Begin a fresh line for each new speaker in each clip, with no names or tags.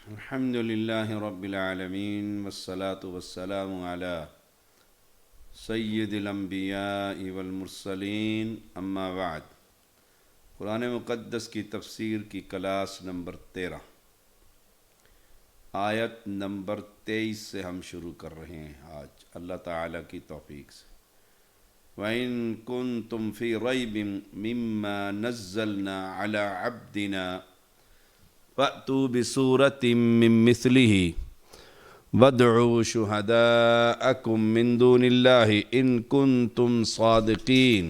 الحمد لله رب العالمين والصلاة والسلام على سید الانبیاء والمرسلین اما بعد۔ قرآن مقدس کی تفسیر کی کلاس نمبر 13 آیت نمبر 23 سے ہم شروع کر رہے ہیں آج اللہ تعالیٰ کی توفیق سے۔ وَإِن كُنتُمْ فِي رَيْبٍ مِّمَّا نَزَّلْنَا عَلَى عَبْدِنَا فَأْتُوا بِسُورَةٍ مِّن مِّثْلِهِ وَادْعُوا شُهَدَاءَكُم مِّن دُونِ اللَّهِ إِن كُنتُمْ صَادِقِينَ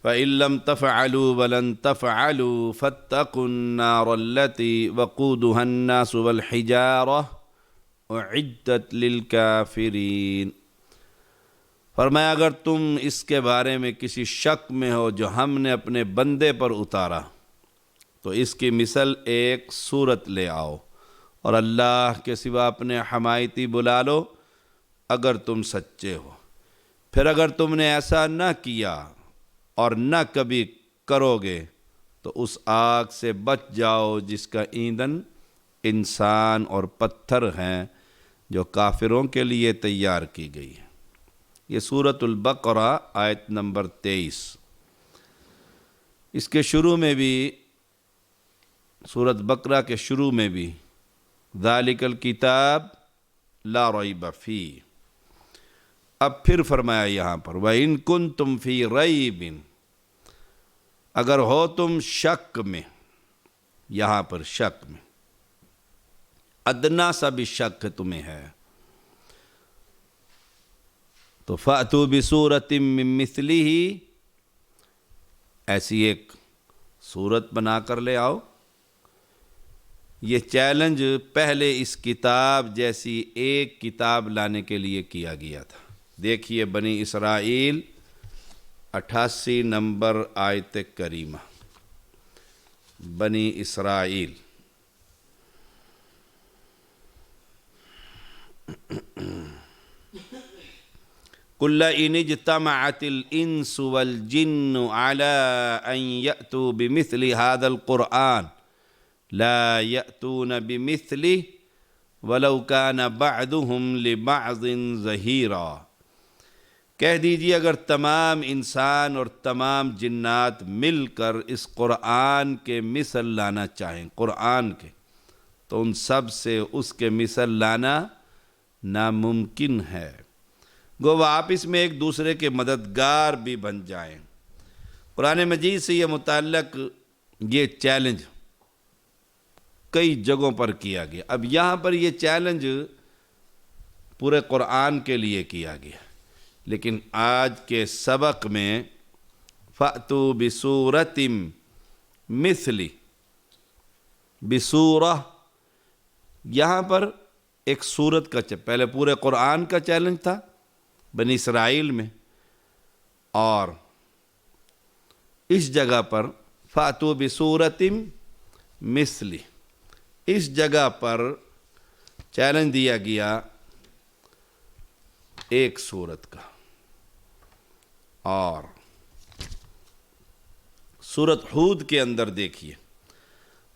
فَإِن لَّمْ تَفْعَلُوا وَلَن تَفْعَلُوا فَاتَّقُوا النَّارَ الَّتِي وَقُودُهَا النَّاسُ وَالْحِجَارَةُ أُعِدَّتْ لِلْكَافِرِينَ۔ فرمایا اگر تم اس کے بارے میں کسی شک میں ہو جو ہم نے اپنے بندے پر اتارا تو اس کی مثل ایک صورت لے آؤ اور اللہ کے سوا اپنے حمایتی بلا لو اگر تم سچے ہو۔ پھر اگر تم نے ایسا نہ کیا اور نہ کبھی کرو گے تو اس آگ سے بچ جاؤ جس کا ایندھن انسان اور پتھر ہیں جو کافروں کے لیے تیار کی گئی ہے۔ یہ سورۃ البقرہ آیت نمبر 23۔ اس کے شروع میں بھی سورۃ بقرہ کے شروع میں بھی ذالک الکتاب لا ریب فیہ۔ اب پھر فرمایا یہاں پر وَإِن كُنتُمْ فِي رَيْبٍ، اگر ہو تم شک میں، یہاں پر شک میں ادنا سا بھی شک تمہیں ہے تو فَأْتُوا بِسُورَةٍ مِّن مِّثْلِهِ، ایسی ایک صورت بنا کر لے آؤ۔ یہ چیلنج پہلے اس کتاب جیسی ایک کتاب لانے کے لیے کیا گیا تھا۔ دیکھیے بنی اسرائیل 88 نمبر آیت کریمہ۔ بنی اسرائیل قُلْ إِنِ اجْتَمَعَتِ الْإِنسُ وَالْجِنُّ عَلَىٰ أَن يَأْتُوا بِمِثْلِ هَذَا الْقُرْآنِ لَا يَأْتُونَ بِمِثْلِهِ وَلَوْ كَانَ بَعْضُهُمْ لِبَعْضٍ ظَهِيرًا۔ کہہ دیجیے اگر تمام انسان اور تمام جنات مل کر اس قرآن کے مثل لانا چاہیں، قرآن کے، تو ان سب سے اس کے مثل لانا ناممکن ہے۔ گو وہ آپس میں ایک دوسرے کے مددگار بھی بن جائیں۔ قرآن مجید سے یہ متعلق یہ چیلنج کئی جگہوں پر کیا گیا۔ اب یہاں پر یہ چیلنج پورے قرآن کے لیے کیا گیا، لیکن آج کے سبق میں فَأْتُوا بِسُورَةٍ مِّثْلِ، بسورہ، یہاں پر ایک سورت کا پہلے پورے قرآن کا چیلنج تھا بنی اسرائیل میں، اور اس جگہ پر فَأْتُوا بِسُورَةٍ مِّثْلِ، اس جگہ پر چیلنج دیا گیا ایک سورت کا۔ اور سورۃ ہود کے اندر دیکھیے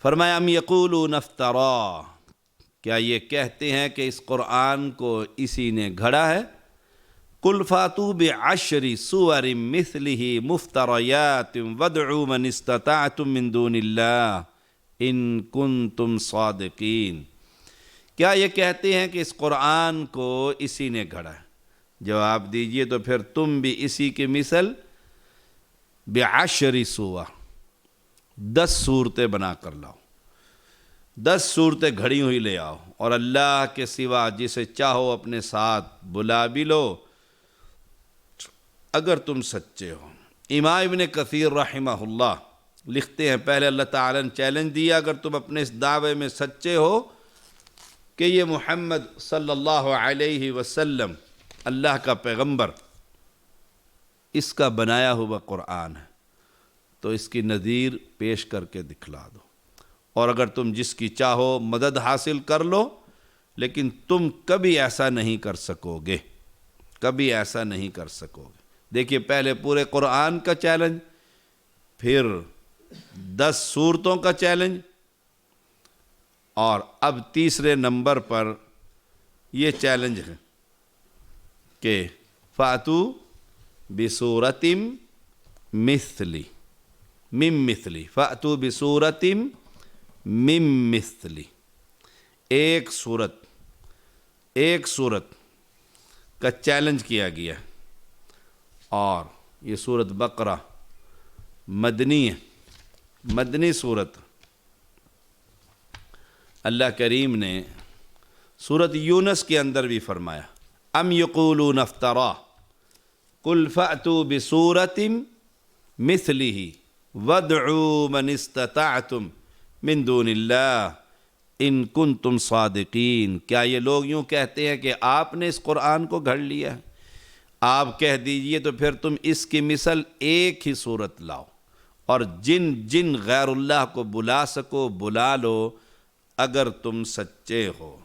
فرمایا ام یقولون افترا، کیا یہ کہتے ہیں کہ اس قرآن کو اسی نے گھڑا ہے؟ قل فاتوا بعشر سور مثلہ مفتریات وادعوا من استطعتم من دون اللہ ان کنتم صادقین۔ کیا یہ کہتے ہیں کہ اس قرآن کو اسی نے گھڑا ہے؟ جواب دیجئے تو پھر تم بھی اسی کی مثل بعشر سور، 10 صورتیں بنا کر لاؤ، 10 صورتیں گھڑی ہوئی لے آؤ، اور اللہ کے سوا جسے چاہو اپنے ساتھ بلا بھی لو اگر تم سچے ہو۔ امام ابن کثیر رحمہ اللہ لکھتے ہیں پہلے اللہ تعالیٰ نے چیلنج دیا اگر تم اپنے اس دعوے میں سچے ہو کہ یہ محمد صلی اللہ علیہ وسلم اللہ کا پیغمبر، اس کا بنایا ہوا قرآن ہے، تو اس کی نظیر پیش کر کے دکھلا دو، اور اگر تم جس کی چاہو مدد حاصل کر لو، لیکن تم کبھی ایسا نہیں کر سکو گے، کبھی ایسا نہیں کر سکو گے۔ دیکھیے پہلے پورے قرآن کا چیلنج، پھر 10 صورتوں کا چیلنج، اور اب تیسرے نمبر پر یہ چیلنج ہے کہ فاتو بصورت مثلی من مثلی، فاتو بصورت من مثلی، ایک صورت کا چیلنج کیا گیا، اور یہ سورۃ بقرہ مدنی ہے، مدنی صورت۔ اللہ کریم نے سورۃ یونس کے اندر بھی فرمایا ام یقولون افترا قل فأتوا بسورۃ مثلہ وادعوا من استطعتم من دون اللہ ان کنتم صادقین۔ کیا یہ لوگ یوں کہتے ہیں کہ آپ نے اس قرآن کو گھڑ لیا ہے؟ آپ کہہ دیجئے تو پھر تم اس کی مثل ایک ہی صورت لاؤ، اور جن غیر اللہ کو بلا سکو بلا لو، اگر تم سچے ہو۔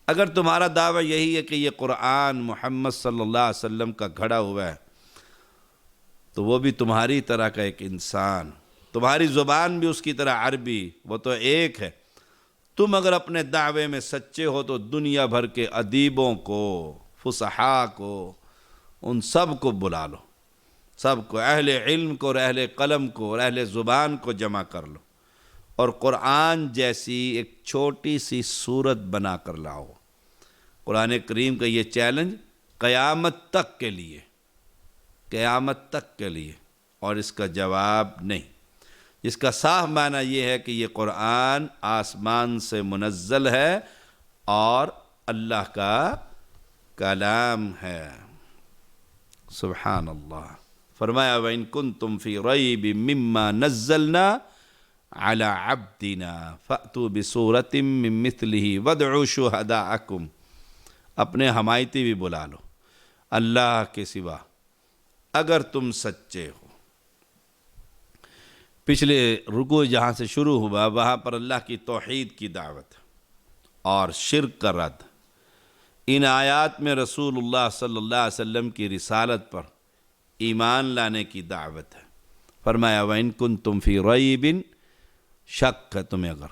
اگر تمہارا دعویٰ یہی ہے کہ یہ قرآن محمد صلی اللہ علیہ وسلم کا گھڑا ہوا ہے، تو وہ بھی تمہاری طرح کا ایک انسان، تمہاری زبان بھی اس کی طرح عربی، وہ تو ایک ہے۔ تم اگر اپنے دعوے میں سچے ہو تو دنیا بھر کے ادیبوں کو، فصحاء کو، ان سب کو بلا لو، سب کو، اہل علم کو اور اہل قلم کو اور اہل زبان کو جمع کر لو، اور قرآن جیسی ایک چھوٹی سی صورت بنا کر لاؤ۔ قرآن کریم کا یہ چیلنج قیامت تک کے لیے، قیامت تک کے لیے، اور اس کا جواب نہیں۔ اس کا صاف معنی یہ ہے کہ یہ قرآن آسمان سے منزل ہے اور اللہ کا کلام ہے۔ سبحان اللہ۔ فرمایا وَإِن كُنتُمْ فِي رَيْبٍ مِّمَّا نَزَّلْنَا عَلَىٰ عَبْدِنَا فَأْتُوا بِسُورَةٍ مِّن مِّثْلِهِ وَادْعُوا شُهَدَاءَكُمْ، اپنے حمایتی بھی بلا لو اللہ کے سوا اگر تم سچے ہو۔ پچھلے رکوع جہاں سے شروع ہوا وہاں پر اللہ کی توحید کی دعوت اور شرک کا رد، ان آیات میں رسول اللہ صلی اللہ علیہ وسلم کی رسالت پر ایمان لانے کی دعوت ہے۔ فرمایا وَإِن كُنتُمْ فِي رَيْبٍ، شک ہے تمہیں اگر،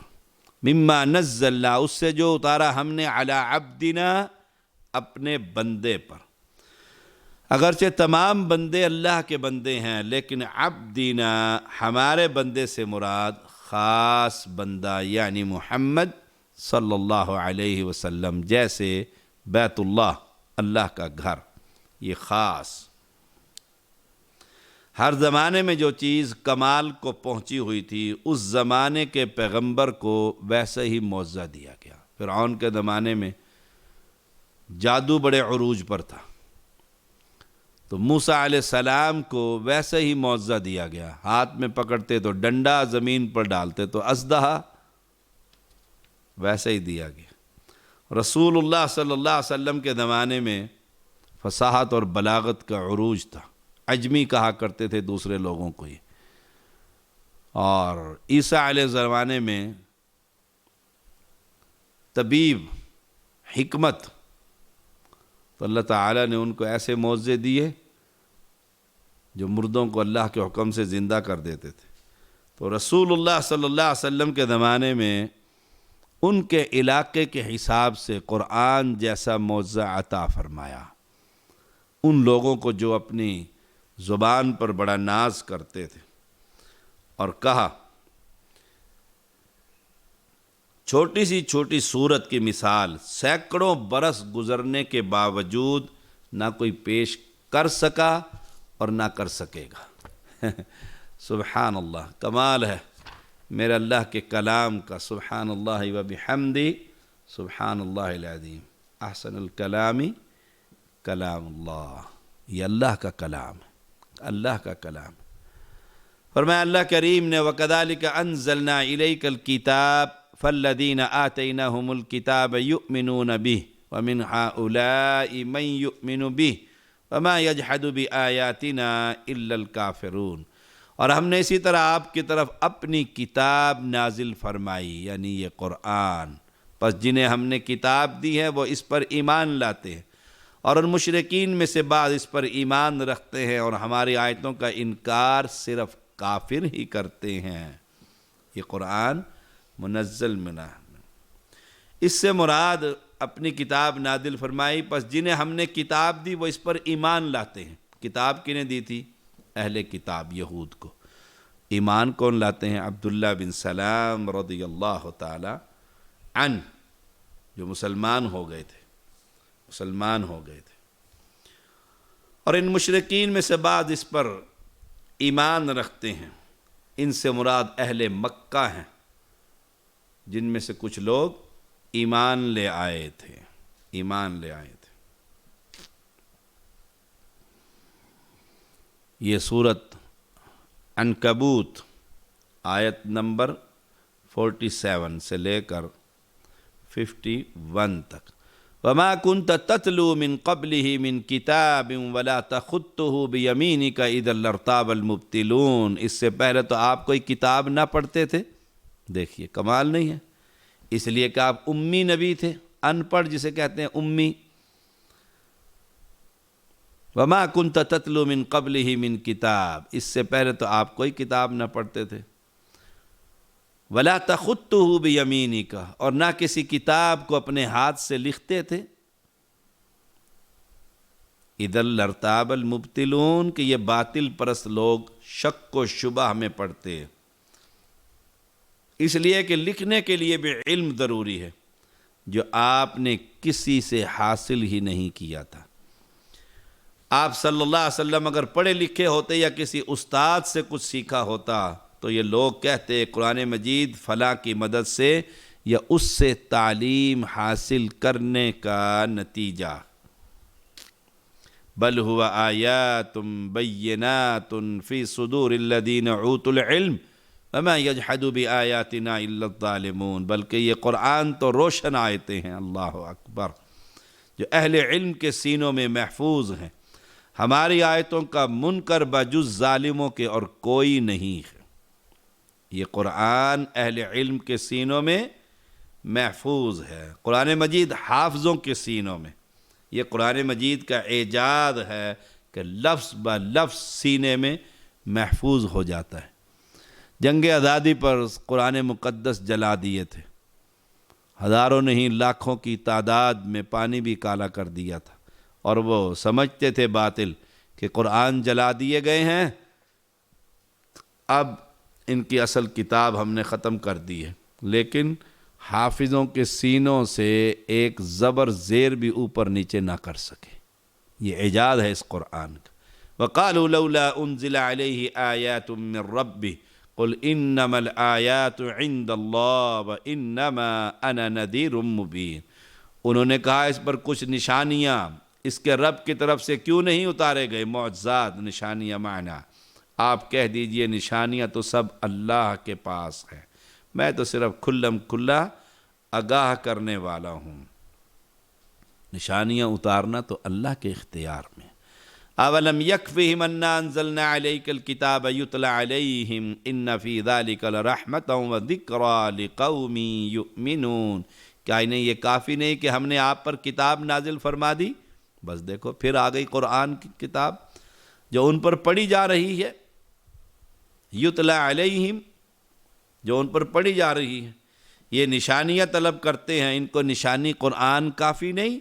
مما نزلنا، اس سے جو اتارا ہم نے، علی عبدنا، اپنے بندے پر۔ اگرچہ تمام بندے اللہ کے بندے ہیں، لیکن عبدنا، ہمارے بندے سے مراد خاص بندہ یعنی محمد صلی اللہ علیہ وسلم، جیسے بیت اللہ، اللہ کا گھر، یہ خاص۔ ہر زمانے میں جو چیز کمال کو پہنچی ہوئی تھی اس زمانے کے پیغمبر کو ویسے ہی معجزہ دیا گیا۔ فرعون کے زمانے میں جادو بڑے عروج پر تھا، تو موسیٰ علیہ السلام کو ویسے ہی معجزہ دیا گیا، ہاتھ میں پکڑتے تو ڈنڈا، زمین پر ڈالتے تو اژدہا، ویسے ہی دیا گیا۔ رسول اللہ صلی اللہ علیہ وسلم کے زمانے میں فصاحت اور بلاغت کا عروج تھا، عجمی کہا کرتے تھے دوسرے لوگوں کو یہ۔ اور عیسیٰ علیہ زمانے میں طبیب، حکمت، تو اللہ تعالیٰ نے ان کو ایسے معجزے دیے جو مردوں کو اللہ کے حکم سے زندہ کر دیتے تھے۔ تو رسول اللہ صلی اللہ علیہ وسلم کے زمانے میں ان کے علاقے کے حساب سے قرآن جیسا معجزہ عطا فرمایا ان لوگوں کو جو اپنی زبان پر بڑا ناز کرتے تھے، اور کہا چھوٹی سی چھوٹی سورت کی مثال سینکڑوں برس گزرنے کے باوجود نہ کوئی پیش کر سکا اور نہ کر سکے گا۔ سبحان اللہ، کمال ہے میرے اللہ کے کلام کا۔ سبحان اللہ و بحمدہ، سبحان اللہ العظیم، احسن الکلام کلام اللہ، یہ اللہ کا کلام ہے، اللہ کا کلام۔ فرمایا اللہ کریم نے وَكَذَلِكَ أَنزَلْنَا إِلَيْكَ الْكِتَابَ فَالَّذِينَ آتَيْنَاهُمُ الْكِتَابَ يُؤْمِنُونَ بِهِ وَمِنْ هَؤُلَاءِ مَنْ يُؤْمِنُ بِهِ وَمَا يَجْحَدُ بِآيَاتِنَا إِلَّا الْكَافِرُونَ۔ اور ہم نے اسی طرح آپ کی طرف اپنی کتاب نازل فرمائی، یعنی یہ قرآن، پس جنہیں ہم نے کتاب دی ہے وہ اس پر ایمان لاتے ہیں، اور ان مشرکین میں سے بعض اس پر ایمان رکھتے ہیں اور ہماری آیتوں کا انکار صرف کافر ہی کرتے ہیں۔ یہ قرآن منزل منا۔ اس سے مراد اپنی کتاب نازل فرمائی، پس جنہیں ہم نے کتاب دی وہ اس پر ایمان لاتے ہیں۔ کتاب کنہیں دی تھی؟ اہل کتاب یہود کو۔ ایمان کون لاتے ہیں؟ عبداللہ بن سلام رضی اللہ تعالی عنہ، جو مسلمان ہو گئے تھے۔ اور ان مشرکین میں سے بعض اس پر ایمان رکھتے ہیں۔ ان سے مراد اہل مکہ ہیں، جن میں سے کچھ لوگ ایمان لے آئے تھے۔ یہ سورت عنکبوت آیت نمبر 47 سے لے کر 51 تک۔ وَمَا كُنْتَ تَتْلُو مِن قَبْلِهِ مِن كِتَابٍ وَلَا تَخُطُّهُ بِيَمِينِكَ إِذًا لَارْتَابَ الْمُبْطِلُونَ۔ اس سے پہلے تو آپ کوئی کتاب نہ پڑھتے تھے۔ دیکھیے کمال نہیں ہے؟ اس لیے کہ آپ امی نبی تھے، ان پڑھ جسے کہتے ہیں امی۔ وَمَا كُنْتَ تَتْلُو مِن قَبْلِهِ مِن كِتَاب، اس سے پہلے تو آپ کوئی کتاب نہ پڑھتے تھے۔ وَلَا تَخُطُّهُ بِيَمِينِكَ، اور نہ کسی کتاب کو اپنے ہاتھ سے لکھتے تھے۔ اِذًا لَارْتَابَ الْمُبْطِلُونَ، کہ یہ باطل پرست لوگ شک و شبہ میں پڑتے، اس لیے کہ لکھنے کے لیے بھی علم ضروری ہے، جو آپ نے کسی سے حاصل ہی نہیں کیا تھا۔ آپ صلی اللہ علیہ وسلم اگر پڑھے لکھے ہوتے یا کسی استاد سے کچھ سیکھا ہوتا تو یہ لوگ کہتے قرآن مجید فلاں کی مدد سے یا اس سے تعلیم حاصل کرنے کا نتیجہ۔ بل هو آیات بینات فی صدور الذین اوتوا العلم وما یجحد بآیاتنا الا الظالمون، بلکہ یہ قرآن تو روشن آیتیں ہیں، اللہ اکبر، جو اہل علم کے سینوں میں محفوظ ہیں۔ ہماری آیتوں کا منکر بجز ظالموں کے اور کوئی نہیں ہے۔ یہ قرآن اہل علم کے سینوں میں محفوظ ہے۔ قرآن مجید حافظوں کے سینوں میں، یہ قرآن مجید کا اعجاز ہے کہ لفظ بہ لفظ سینے میں محفوظ ہو جاتا ہے۔ جنگ آزادی پر قرآن مقدس جلا دیے تھے، ہزاروں نہیں لاکھوں کی تعداد میں پانی بھی کالا کر دیا تھا، اور وہ سمجھتے تھے باطل کہ قرآن جلا دیے گئے ہیں، اب ان کی اصل کتاب ہم نے ختم کر دی ہے، لیکن حافظوں کے سینوں سے ایک زبر زیر بھی اوپر نیچے نہ کر سکے۔ یہ اعجاز ہے اس قرآن کا۔ وَقَالُوا لَوْلَا أُنزِلَ عَلَيْهِ آيَاتٌ مِّن رَّبِّهِ قُلْ إِنَّمَا الْآيَاتُ عِندَ اللَّهِ وَإِنَّمَا أَنَا نَذِيرٌ مُّبِينٌ، انہوں نے کہا اس پر کچھ نشانیاں اس کے رب کی طرف سے کیوں نہیں اتارے گئے؟ معجزات، نشانیاں معنی، آپ کہہ دیجئے نشانیاں تو سب اللہ کے پاس ہیں، میں تو صرف کھلم کھلا آگاہ کرنے والا ہوں۔ نشانیاں اتارنا تو اللہ کے اختیار میں۔ اولم یکفہم انا انزلنا علیک الکتاب یتلی علیہم ان فی ذلک لرحمۃ وذکریٰ لقوم یؤمنون، کیا انہیں یہ کافی نہیں کہ ہم نے آپ پر کتاب نازل فرما دی؟ بس دیکھو پھر آ گئی قرآن کی کتاب جو ان پر پڑھی جا رہی ہے، یتلی علیہم، جو ان پر پڑھی جا رہی ہے۔ یہ نشانیاں طلب کرتے ہیں، ان کو نشانی قرآن کافی نہیں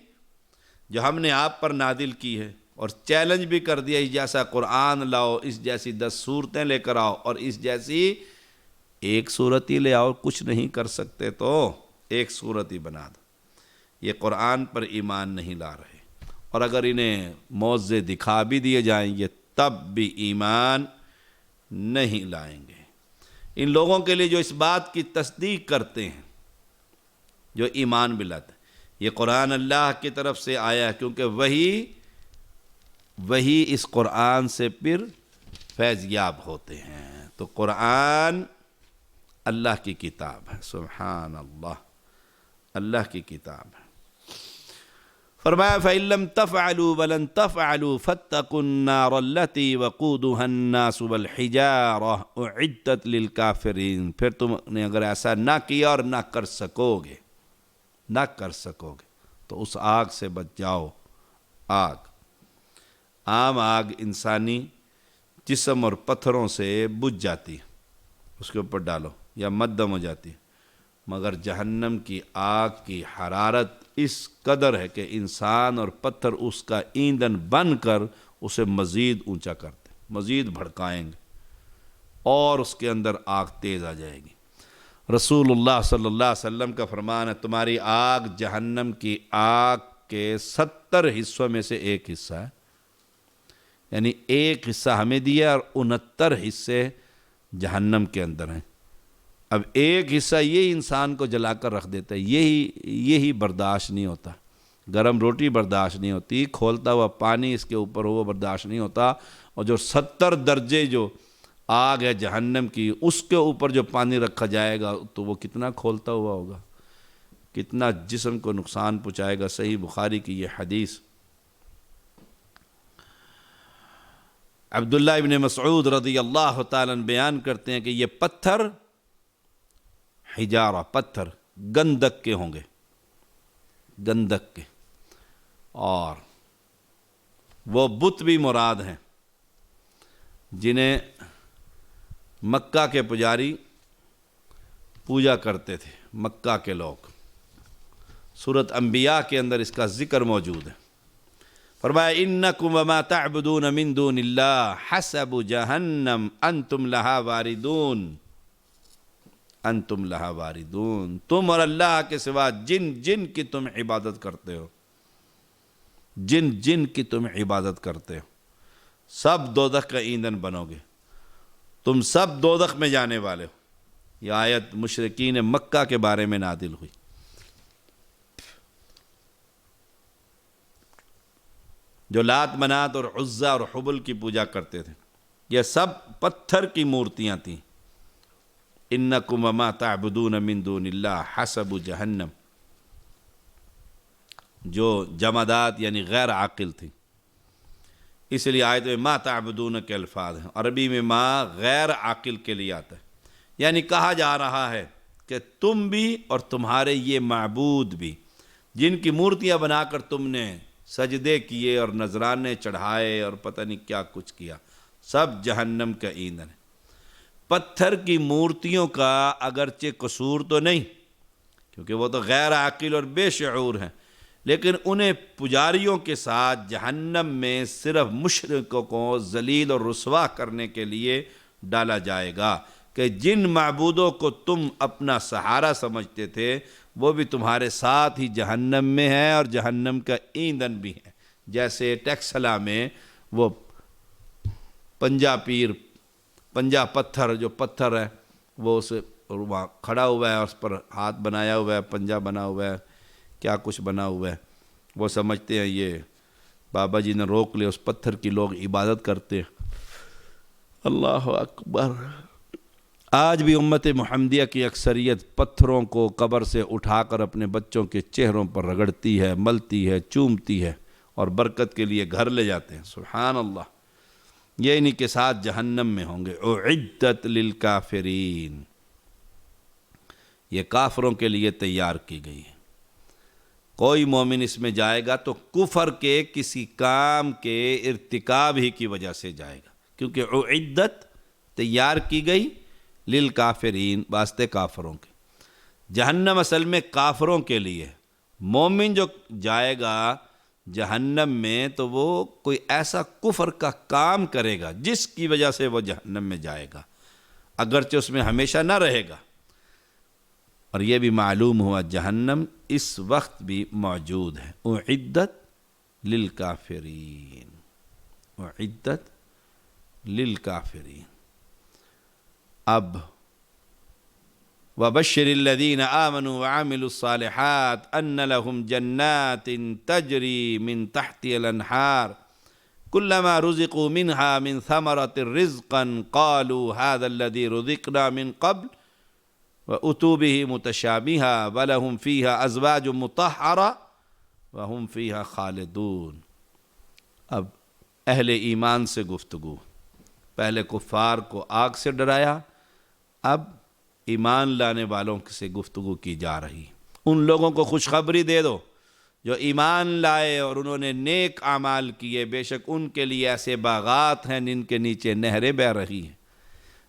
جو ہم نے آپ پر نازل کی ہے، اور چیلنج بھی کر دیا اس جیسا قرآن لاؤ، اس جیسی 10 صورتیں لے کر آؤ، اور اس جیسی ایک صورت ہی لے آؤ، کچھ نہیں کر سکتے تو ایک صورت ہی بنا دو۔ یہ قرآن پر ایمان نہیں لا رہے، اور اگر انہیں معجزے دکھا بھی دیے جائیں گے تب بھی ایمان نہیں لائیں گے۔ ان لوگوں کے لیے جو اس بات کی تصدیق کرتے ہیں، جو ایمان بھی لاتے ہیں، یہ قرآن اللہ کی طرف سے آیا ہے، کیونکہ وہی اس قرآن سے پھر فیض یاب ہوتے ہیں۔ تو قرآن اللہ کی کتاب ہے، سبحان اللہ، اللہ کی کتاب ہے۔ فرمایا فَإِن لَّمْ تَفْعَلُوا وَلَن تَفْعَلُوا فَاتَّقُوا النَّارَ الَّتِي وَقُودُهَا النَّاسُ وَالْحِجَارَةُ أُعِدَّتْ لِلْكَافِرِينَ، پھر تم نے اگر ایسا نہ کیا اور نہ کر سکو گے تو اس آگ سے بچ جاؤ۔ آگ، عام آگ انسانی جسم اور پتھروں سے بجھ جاتی ہے، اس کے اوپر ڈالو یا مدھم ہو جاتی ہے، مگر جہنم کی آگ کی حرارت اس قدر ہے کہ انسان اور پتھر اس کا ایندھن بن کر اسے مزید اونچا کرتے، مزید بھڑکائیں گے اور اس کے اندر آگ تیز آ جائے گی۔ رسول اللہ صلی اللہ علیہ وسلم کا فرمان ہے تمہاری آگ جہنم کی آگ کے 70 حصوں میں سے ایک حصہ ہے، یعنی ایک حصہ ہمیں دیا اور 69 حصے جہنم کے اندر ہیں۔ اب ایک حصہ یہی انسان کو جلا کر رکھ دیتا ہے، یہی برداشت نہیں ہوتا، گرم روٹی برداشت نہیں ہوتی، کھولتا ہوا پانی اس کے اوپر ہو وہ برداشت نہیں ہوتا، اور جو 70 درجے جو آگ ہے جہنم کی اس کے اوپر جو پانی رکھا جائے گا تو وہ کتنا کھولتا ہوا ہوگا، کتنا جسم کو نقصان پہنچائے گا۔ صحیح بخاری کی یہ حدیث۔ عبداللہ ابن مسعود رضی اللہ تعالیٰ عنہ بیان کرتے ہیں کہ یہ پتھر حجارہ، پتھر گندک کے ہوں گے، گندک کے، اور وہ بت بھی مراد ہیں جنہیں مکہ کے پجاری پوجا کرتے تھے، مکہ کے لوگ۔ سورۃ انبیاء کے اندر اس کا ذکر موجود ہے۔ فرمایا انکم وما تعبدون من دون اللہ حسب جہنم انتم لہا واردون، انتم لہا واردون، تم اور اللہ کے سوا جن کی تم عبادت کرتے ہو، جن کی تم عبادت کرتے ہو، سب دوزخ کا ایندھن بنو گے، تم سب دوزخ میں جانے والے ہو۔ یہ آیت مشرکین مکہ کے بارے میں نازل ہوئی۔ جو لات منات اور عزا اور حبل کی پوجا کرتے تھے، یہ سب پتھر کی مورتیاں تھیں۔ انکم وما تعبدون من دون اللہ حسب جہنم، جو جمادات یعنی غیر عاقل تھی، اس لیے آیت میں ما تعبدون کے الفاظ ہیں، عربی میں ما غیر عاقل کے لیے آتا ہے، یعنی کہا جا رہا ہے کہ تم بھی اور تمہارے یہ معبود بھی، جن کی مورتیاں بنا کر تم نے سجدے کیے اور نذرانے چڑھائے اور پتہ نہیں کیا کچھ کیا، سب جہنم کا ایندھن ہے۔ پتھر کی مورتیوں کا اگرچہ قصور تو نہیں، کیونکہ وہ تو غیر عاقل اور بے شعور ہیں، لیکن انہیں پجاریوں کے ساتھ جہنم میں صرف مشرکوں کو ذلیل اور رسوا کرنے کے لیے ڈالا جائے گا کہ جن معبودوں کو تم اپنا سہارا سمجھتے تھے وہ بھی تمہارے ساتھ ہی جہنم میں ہے اور جہنم کا ایندھن بھی ہے۔ جیسے ٹیکسلا میں وہ پنجا پتھر، جو پتھر ہے وہ اسے وہاں کھڑا ہوا ہے، اس پر ہاتھ بنایا ہوا ہے، پنجا بنا ہوا ہے، کیا کچھ بنا ہوا ہے، وہ سمجھتے ہیں یہ بابا جی نے روک لیا، اس پتھر کی لوگ عبادت کرتے ہیں۔ اللہ اکبر۔ آج بھی امت محمدیہ کی اکثریت پتھروں کو قبر سے اٹھا کر اپنے بچوں کے چہروں پر رگڑتی ہے، ملتی ہے، چومتی ہے اور برکت کے لیے گھر لے جاتے ہیں۔ سبحان اللہ۔ یہ انہی کے ساتھ جہنم میں ہوں گے۔ اعدت للکافرین، یہ کافروں کے لیے تیار کی گئی ہے۔ کوئی مومن اس میں جائے گا تو کفر کے کسی کام کے ارتکاب ہی کی وجہ سے جائے گا، کیونکہ اعدت تیار کی گئی للکافرین، واسطے کافروں کے۔ جہنم اصل میں کافروں کے لیے، مومن جو جائے گا جہنم میں تو وہ کوئی ایسا کفر کا کام کرے گا جس کی وجہ سے وہ جہنم میں جائے گا، اگرچہ اس میں ہمیشہ نہ رہے گا۔ اور یہ بھی معلوم ہوا جہنم اس وقت بھی موجود ہے۔ اعدت للکافرین، اعدت للکافرین۔ اب وَبَشِّرِ الَّذِينَ آمَنُوا وَعَمِلُوا الصَّالِحَاتِ أَنَّ لَهُمْ جَنَّاتٍ تَجْرِي مِنْ تَحْتِهَا الْأَنْهَارُ كُلَّمَا رُزِقُوا مِنْهَا مِنْ ثَمَرَةٍ رِزْقًا قَالُوا هَذَا الَّذِي رُزِقْنَا مِنْ قَبْلُ وَأُتُوا بِهِ مُتَشَابِهًا وَلَهُمْ فِيهَا أَزْوَاجٌ مُطَهَّرَةٌ وَهُمْ فِيهَا خَالِدُونَ۔ اب اہل ایمان سے گفتگو، پہلے کفار کو آگ سے ڈرایا، اب ایمان لانے والوں سے گفتگو کی جا رہی۔ ان لوگوں کو خوشخبری دے دو جو ایمان لائے اور انہوں نے نیک اعمال کیے، بے شک ان کے لیے ایسے باغات ہیں جن کے نیچے نہریں بہہ رہی ہیں۔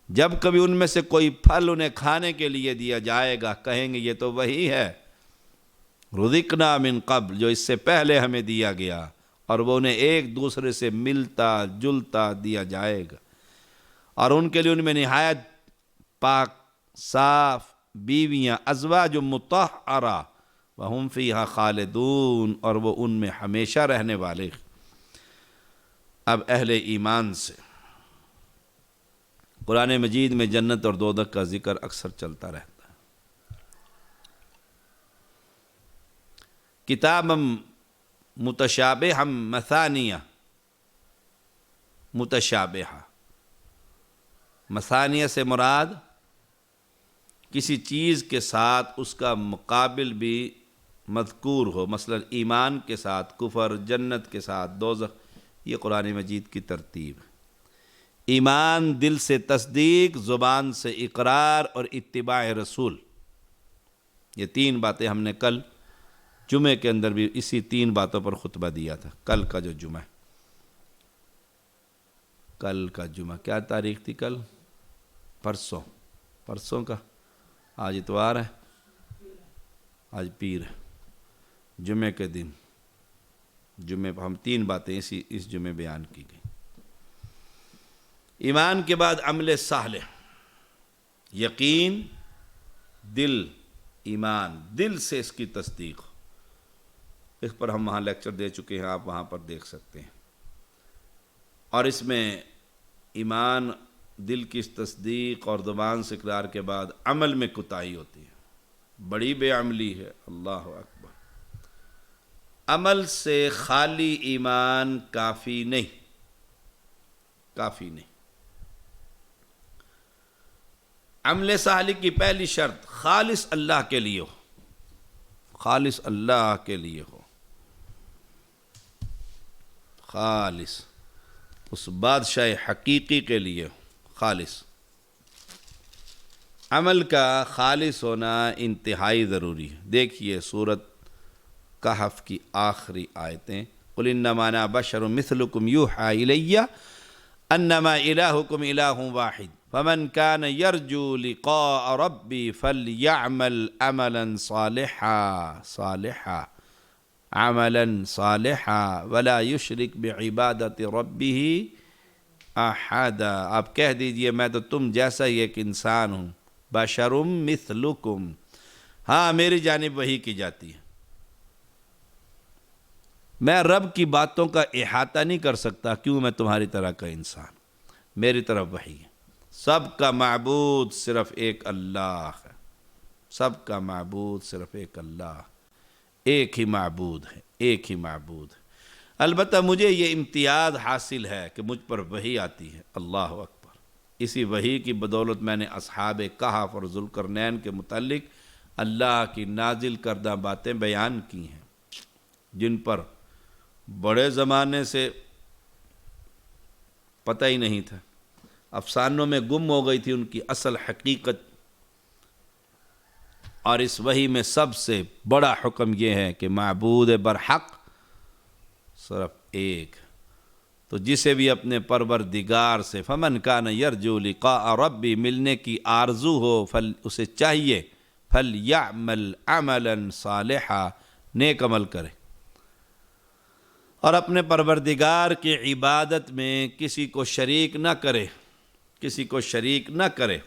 جب کبھی ان میں سے کوئی پھل انہیں کھانے کے لیے دیا جائے گا کہیں گے یہ تو وہی ہے رزقنا من قبل جو اس سے پہلے ہمیں دیا گیا، اور وہ انہیں ایک دوسرے سے ملتا جلتا دیا جائے گا، اور ان کے لیے ان میں نہایت پاک صاف بیویاں ازواج مطہرہ وہم فیہا خالدون، اور وہ ان میں ہمیشہ رہنے والے۔ اب اہل ایمان سے قرآن مجید میں جنت اور دوزخ کا ذکر اکثر چلتا رہتا ہے۔ کتاب متشابہ مثانیہ، متشابہہ، مثانیہ سے مراد کسی چیز کے ساتھ اس کا مقابل بھی مذکور ہو، مثلا ایمان کے ساتھ کفر، جنت کے ساتھ دوزخ، یہ قرآن مجید کی ترتیب ہے۔ ایمان دل سے تصدیق، زبان سے اقرار اور اتباع رسول، یہ تین باتیں ہم نے کل جمعے کے اندر بھی اسی تین باتوں پر خطبہ دیا تھا۔ کل کا جو جمعہ، کل کا جمعہ کیا تاریخ تھی؟ کل پرسوں کا، آج اتوار ہے، آج پیر ہے، جمعے کے دن جمعے پر ہم تین باتیں اس جمعے بیان کی گئی۔ ایمان کے بعد عمل صالح، یقین، دل، ایمان، دل سے اس کی تصدیق، اس پر ہم وہاں لیکچر دے چکے ہیں، آپ وہاں پر دیکھ سکتے ہیں۔ اور اس میں ایمان، دل کی تصدیق اور زبان سے اقرار کے بعد عمل میں کوتاہی ہوتی ہے، بڑی بے عملی ہے۔ اللہ اکبر! عمل سے خالی ایمان کافی نہیں، کافی نہیں۔ عمل صالح کی پہلی شرط خالص اللہ کے لیے ہو، خالص اللہ کے لیے ہو، خالص اس بادشاہ حقیقی کے لیے ہو، خالص۔ عمل کا خالص ہونا انتہائی ضروری ہے۔ دیکھیے سورۃ کہف کی آخری آیتیں، قُلْ إِنَّمَا أَنَا بَشَرٌ مِثْلُكُمْ يُوحَىٰ إِلَيَّ أَنَّمَا إِلَٰهُكُمْ إِلَٰهٌ وَاحِدٌ فَمَنْ كَانَ يَرْجُو لِقَاءَ رَبِّهِ فَلْيَعْمَلْ عَمَلًا صَالِحًا عَمَلًا صَالِحًا وَلَا يُشْرِكْ بِعِبَادَةِ رَبِّهِ أَحَدًا۔ آپ کہہ دیجئے میں تو تم جیسا ہی ایک انسان ہوں، بشر مثلکم، ہاں میری جانب وحی کی جاتی ہے، میں رب کی باتوں کا احاطہ نہیں کر سکتا، کیوں؟ میں تمہاری طرح کا انسان، میری طرف وحی ہے۔ سب کا معبود صرف ایک اللہ ہے، سب کا معبود صرف ایک اللہ، ایک ہی معبود ہے، ایک ہی معبود ہے۔ البتہ مجھے یہ امتیاز حاصل ہے کہ مجھ پر وحی آتی ہے، اللہ اکبر۔ اسی وحی کی بدولت میں نے اصحاب کہف اور ذوالقرنین کے متعلق اللہ کی نازل کردہ باتیں بیان کی ہیں، جن پر بڑے زمانے سے پتہ ہی نہیں تھا، افسانوں میں گم ہو گئی تھی ان کی اصل حقیقت۔ اور اس وحی میں سب سے بڑا حکم یہ ہے کہ معبود برحق صرف ایک، تو جسے بھی اپنے پروردگار سے فمن کان یرجو لقاء ربی، ملنے کی آرزو ہو، اسے چاہیے فلیعمل عملا صالحا، نیک عمل کرے، اور اپنے پروردگار کی عبادت میں کسی کو شریک نہ کرے، کسی کو شریک نہ کرے۔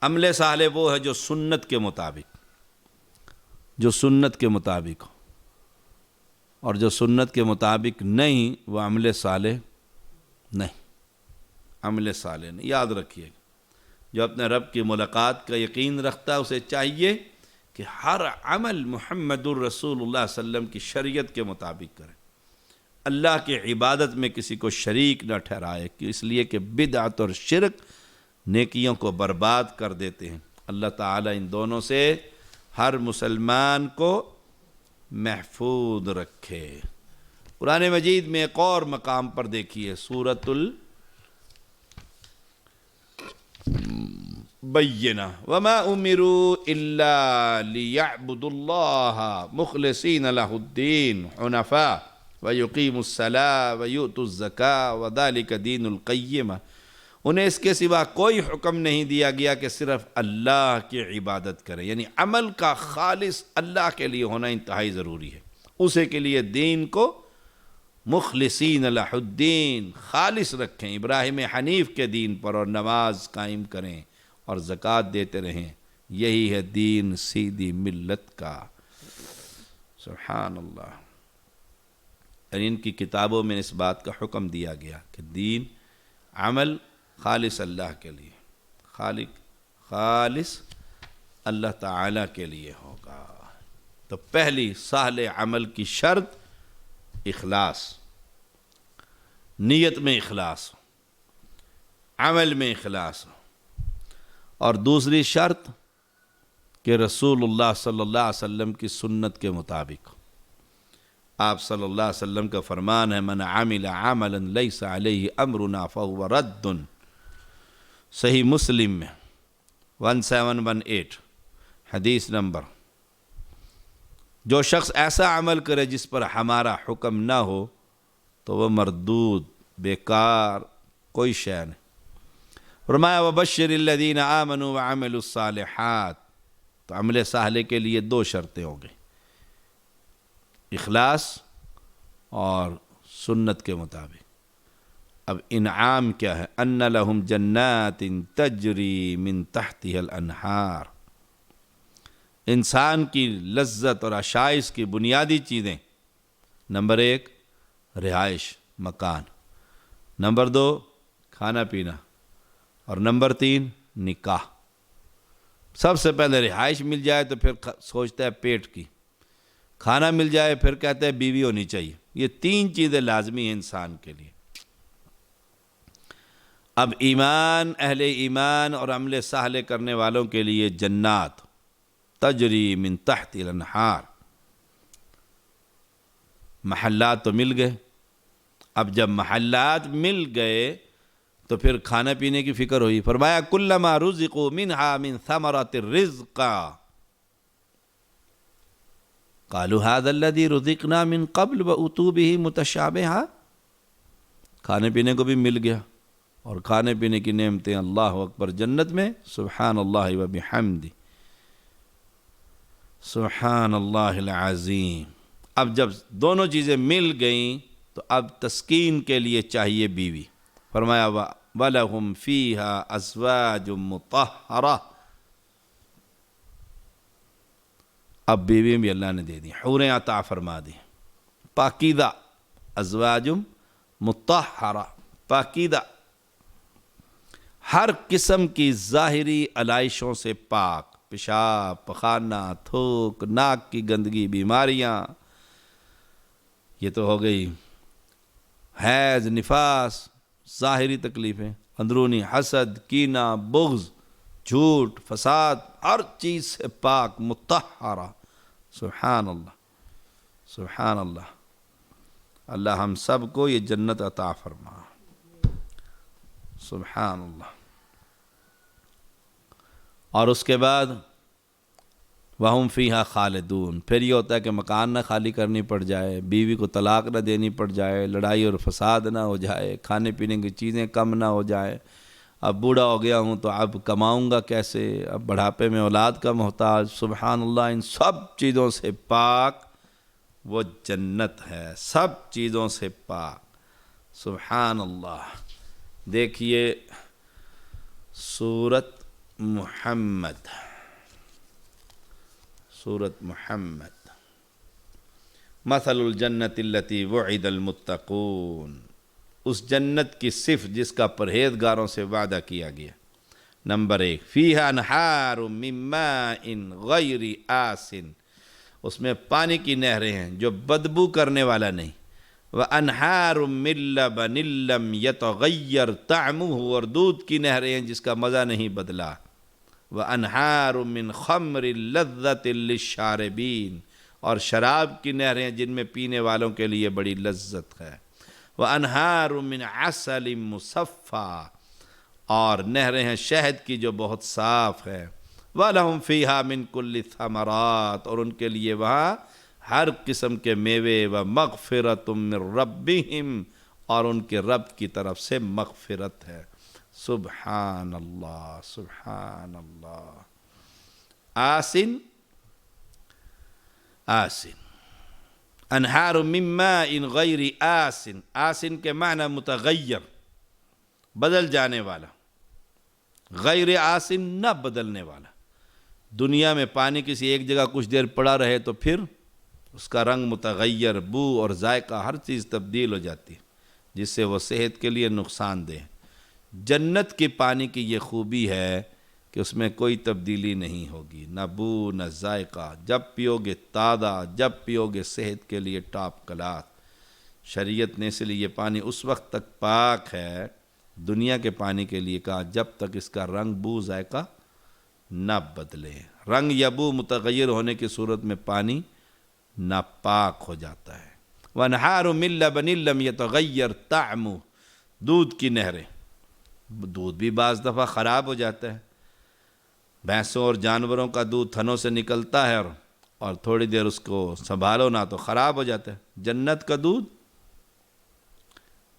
عمل صالح وہ ہے جو سنت کے مطابق، جو سنت کے مطابق ہو، اور جو سنت کے مطابق نہیں وہ عمل صالح نہیں، عمل صالح نہیں۔ یاد رکھیے، جو اپنے رب کی ملاقات کا یقین رکھتا ہے اسے چاہیے کہ ہر عمل محمد الرسول اللہ صلی اللہ علیہ وسلم کی شریعت کے مطابق کرے، اللہ کی عبادت میں کسی کو شریک نہ ٹھہرائے، اس لیے کہ بدعت اور شرک نیکیوں کو برباد کر دیتے ہیں۔ اللہ تعالیٰ ان دونوں سے ہر مسلمان کو محفوظ رکھے۔ قرآن مجید میں ایک اور مقام پر دیکھیے، سورۃ البینہ، وما امروا الا لیعبدوا اللہ مخلصین لہ الدین حنفاء وَيُقِيمُ الصَّلَاةَ وَيُؤْتُ الزَّكَاةَ وَذَلِكَ دِينُ الْقَيِّمَةِ۔ انہیں اس کے سوا کوئی حکم نہیں دیا گیا کہ صرف اللہ کی عبادت کریں، یعنی عمل کا خالص اللہ کے لیے ہونا انتہائی ضروری ہے۔ اسے کے لیے دین کو مخلصین لہ الدین، خالص رکھیں، ابراہیم حنیف کے دین پر، اور نماز قائم کریں اور زکوٰۃ دیتے رہیں، یہی ہے دین سیدھی ملت کا۔ سبحان اللہ۔ یعنی ان کی کتابوں میں اس بات کا حکم دیا گیا کہ دین، عمل خالص اللہ کے لیے، خالص اللہ تعالیٰ کے لیے ہوگا۔ تو پہلی صالح عمل کی شرط اخلاص، نیت میں اخلاص، عمل میں اخلاص، اور دوسری شرط کہ رسول اللہ صلی اللہ علیہ وسلم کی سنت کے مطابق۔ آپ صلی اللہ علیہ وسلم کا فرمان ہے من عمل عملا لیس علیہ امرنا فہو رد، صحیح مسلم میں 1718 حدیث نمبر۔ جو شخص ایسا عمل کرے جس پر ہمارا حکم نہ ہو تو وہ مردود، بیکار، کوئی شے نہیں۔ فرمایا وبشر الذین آمنوا وعملوا الصالحات، تو عمل صالح کے لیے دو شرطیں ہوں گی، اخلاص اور سنت کے مطابق۔ اب انعام کیا ہے؟ ان لہم جنات تجری من تحتها الانہار، انسان کی لذت اور عشائش کی بنیادی چیزیں، نمبر 1 رہائش، مکان، نمبر 2 کھانا پینا، اور نمبر 3 نکاح۔ سب سے پہلے رہائش مل جائے تو پھر سوچتا ہے پیٹ کی، کھانا مل جائے پھر کہتا ہے بیوی ہونی چاہیے۔ یہ 3 چیزیں لازمی ہیں انسان کے لیے۔ اب ایمان، اہل ایمان اور عمل صالح کرنے والوں کے لیے جنات تجری من تحت الانہار، محلات تو مل گئے۔ اب جب محلات مل گئے تو پھر کھانا پینے کی فکر ہوئی۔ فرمایا کلما رزقوا منها من ثمرات رزقا قالوا هذا الذي رزقنا من قبل واتوا به متشابها، کھانے پینے کو بھی مل گیا، اور کھانے پینے کی نعمتیں اللہ اکبر جنت میں، سبحان اللہ وبحمدہ، سبحان اللہ العظیم۔ اب جب دونوں چیزیں مل گئیں تو اب تسکین کے لیے چاہیے بیوی۔ فرمایا وَلَهُمْ فِيهَا أَزْوَاجٌ مُطَهَّرَةٌ، اب بیوی بھی اللہ نے دے دی، حوریں عطا فرما دی، پاکیزہ، ازواج مطہرہ، پاکیزہ، ہر قسم کی ظاہری علائشوں سے پاک، پیشاب، پخانہ، تھوک، ناک کی گندگی، بیماریاں، یہ تو ہو گئی حیض، نفاس، ظاہری تکلیفیں، اندرونی حسد، کینہ، بغض، جھوٹ، فساد، ہر چیز سے پاک، مطہرہ۔ سبحان اللہ، سبحان اللہ۔ اللہ ہم سب کو یہ جنت عطا فرما، سبحان اللہ۔ اور اس کے بعد وَهُمْ فِيهَا خَالِدُونَ، پھر یہ ہوتا ہے کہ مکان نہ خالی کرنی پڑ جائے، بیوی کو طلاق نہ دینی پڑ جائے، لڑائی اور فساد نہ ہو جائے، کھانے پینے کی چیزیں کم نہ ہو جائے، اب بوڑھا ہو گیا ہوں تو اب کماؤں گا کیسے، اب بڑھاپے میں اولاد کا محتاج، سبحان اللہ۔ ان سب چیزوں سے پاک وہ جنت ہے، سب چیزوں سے پاک، سبحان اللہ۔ دیکھیے سورۃ محمد، سورۃ محمد، مثل الجنت التی وعد المتقون، اس جنت کی صفت جس کا پرہیزگاروں سے وعدہ کیا گیا۔ نمبر 1 فیہا انہار من ماء غیر آسن، اس میں پانی کی نہریں ہیں جو بدبو کرنے والا نہیں، وَأَنْحَارٌ مِّن لَبَنٍ لَّمْ يَتَغَيَّرْ طَعْمُهُ، اور دودھ کی نہریں ہیں جس کا مزہ نہیں بدلا، وَأَنْحَارٌ مِّن خَمْرٍ لَذَّةٍ لِّلشَّارِبِينَ، اور شراب کی نہریں ہیں جن میں پینے والوں کے لیے بڑی لذت ہے، وَأَنْحَارٌ مِّنْ عَسَلٍ مُّصَفًّى، اور نہریں ہیں شہد کی جو بہت صاف ہے، وَلَهُمْ فِيهَا مِن كُلِّ الثَّمَرَاتِ، اور ان کے لیے وہاں ہر قسم کے میوے، و مغفرۃ من ربہم، اور ان کے رب کی طرف سے مغفرت ہے۔ سبحان اللہ، سبحان اللہ۔ آسن، آسن، انہار من ماء غیر آسن، آسن کے معنی متغیر، بدل جانے والا، غیر آسن نہ بدلنے والا۔ دنیا میں پانی کسی ایک جگہ کچھ دیر پڑا رہے تو پھر اس کا رنگ متغیر، بو اور ذائقہ ہر چیز تبدیل ہو جاتی ہے، جس سے وہ صحت کے لیے نقصان دہ۔ جنت کے پانی کی یہ خوبی ہے کہ اس میں کوئی تبدیلی نہیں ہوگی، نہ بو نہ ذائقہ، جب پیو گے تازہ، جب پیو گے صحت کے لیے ٹاپ کلاس۔ شریعت نے اس لیے یہ پانی اس وقت تک پاک ہے دنیا کے پانی کے لیے کہا جب تک اس کا رنگ، بو، ذائقہ نہ بدلے۔ رنگ یا بو متغیر ہونے کی صورت میں پانی ناپاک ہو جاتا ہے۔ وَانْهَارٌ مِّن لَبَنٍ لَّمْ يَتَغَيَّرْ طَعْمُهُ، دودھ کی نہریں، دودھ بھی بعض دفعہ خراب ہو جاتا ہے۔ بھینسوں اور جانوروں کا دودھ تھنوں سے نکلتا ہے اور تھوڑی دیر اس کو سنبھالو نہ تو خراب ہو جاتا ہے۔ جنت کا دودھ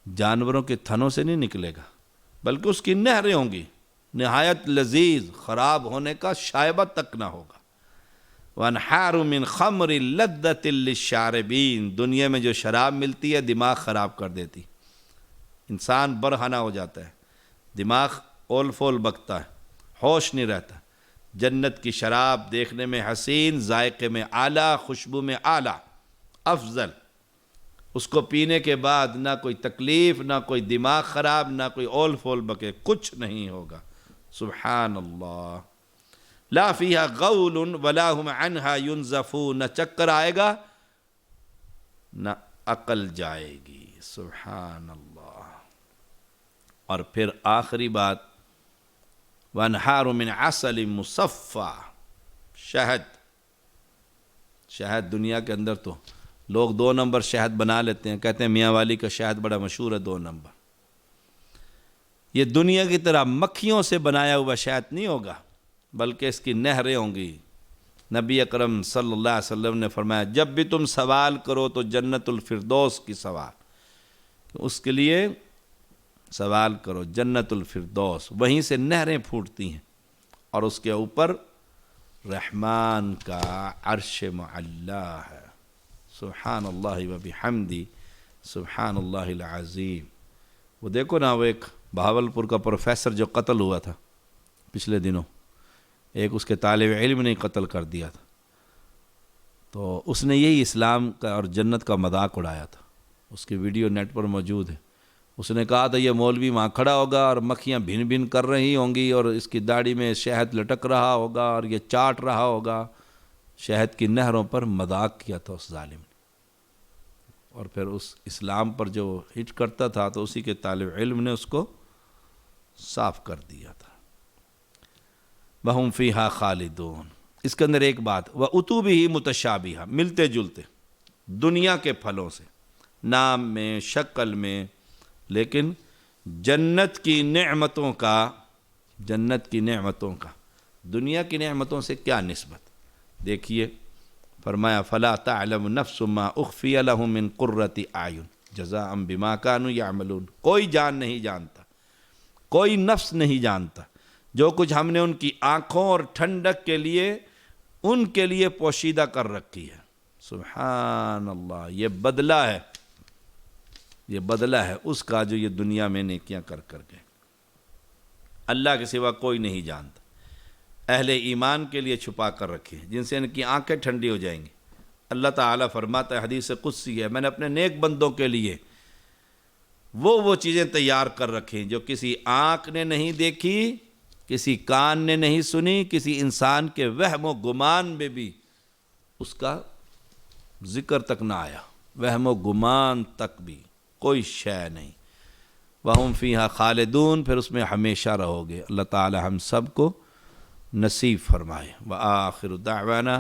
جانوروں کے تھنوں سے نہیں نکلے گا، بلکہ اس کی نہریں ہوں گی، نہایت لذیذ، خراب ہونے کا شائبہ تک نہ ہوگا۔ وَانْحَارٌ مِّن خَمْرٍ لَذَّةٍ لِّلشَّارِبِينَ، دنیا میں جو شراب ملتی ہے دماغ خراب کر دیتی، انسان برہنہ ہو جاتا ہے، دماغ اول فول بکتا ہے، ہوش نہیں رہتا۔ جنت کی شراب دیکھنے میں حسین، ذائقے میں اعلیٰ، خوشبو میں اعلیٰ، افضل، اس کو پینے کے بعد نہ کوئی تکلیف، نہ کوئی دماغ خراب، نہ کوئی اول فول بکے، کچھ نہیں ہوگا۔ سبحان اللہ۔ لا فیہا غول ولا ہم عنہا ینزفون، نہ چکر آئے گا نہ عقل جائے گی۔ سبحان اللہ۔ اور پھر آخری بات، وَانْحَارٌ مِّنْ عَسَلٍ مُّصَفًّى، شہد۔ شہد دنیا کے اندر تو لوگ 2 نمبر شہد بنا لیتے ہیں، کہتے ہیں میاں والی کا شہد بڑا مشہور ہے 2 نمبر۔ یہ دنیا کی طرح مکھیوں سے بنایا ہوا شہد نہیں ہوگا، بلکہ اس کی نہریں ہوں گی۔ نبی اکرم صلی اللہ علیہ وسلم نے فرمایا جب بھی تم سوال کرو تو جنت الفردوس کی سوال، اس کے لیے سوال کرو جنت الفردوس، وہیں سے نہریں پھوٹتی ہیں، اور اس کے اوپر رحمان کا عرش معلیٰ ہے۔ سبحان اللہ و بحمدہ، سبحان اللہ العظیم۔ وہ دیکھو نا، وہ ایک بہاولپور کا پروفیسر جو قتل ہوا تھا پچھلے دنوں، ایک اس کے طالب علم نے قتل کر دیا تھا، تو اس نے یہی اسلام کا اور جنت کا مذاق اڑایا تھا، اس کی ویڈیو نیٹ پر موجود ہے۔ اس نے کہا تھا یہ مولوی وہاں کھڑا ہوگا اور مکھیاں بھن بھن کر رہی ہوں گی اور اس کی داڑھی میں شہد لٹک رہا ہوگا اور یہ چاٹ رہا ہوگا۔ شہد کی نہروں پر مذاق کیا تھا اس ظالم نے، اور پھر اس اسلام پر جو ہٹ کرتا تھا تو اسی کے طالب علم نے اس کو صاف کر دیا تھا۔ وَهُمْ فِيهَا خَالِدُونَ۔ اس کے اندر ایک بات، وَأُتُوبِهِ مُتَشَابِهَةً، ملتے جلتے دنیا کے پھلوں سے، نام میں، شکل میں، لیکن جنت کی نعمتوں کا، جنت کی نعمتوں کا دنیا کی نعمتوں سے کیا نسبت؟ دیکھیے فرمایا فَلَا تَعْلَمُ نَفْسٌ مَا أُخْفِيَ لَهُم مِّن قُرَّةِ أَعْيُنٍ جَزَاءً بِمَا كَانُوا يَعْمَلُونَ۔ کوئی جان نہیں جانتا، کوئی نفس نہیں جانتا جو کچھ ہم نے ان کی آنکھوں اور ٹھنڈک کے لیے ان کے لیے پوشیدہ کر رکھی ہے۔ سبحان اللہ۔ یہ بدلہ ہے، یہ بدلہ ہے اس کا جو یہ دنیا میں نیکیاں کر کر گئے۔ اللہ کے سوا کوئی نہیں جانتا۔ اہل ایمان کے لیے چھپا کر رکھے جن سے ان کی آنکھیں ٹھنڈی ہو جائیں گی۔ اللہ تعالیٰ فرماتا ہے، حدیث قدسی ہے، میں نے اپنے نیک بندوں کے لیے وہ چیزیں تیار کر رکھیں جو کسی آنکھ نے نہیں دیکھی، کسی کان نے نہیں سنی، کسی انسان کے وہم و گمان میں بھی اس کا ذکر تک نہ آیا، وہم و گمان تک بھی کوئی شے نہیں۔ وَهُمْ فِيهَا خَالِدُونَ، پھر اس میں ہمیشہ رہو گے۔ اللہ تعالی ہم سب کو نصیب فرمائے۔ وآخر دعوانا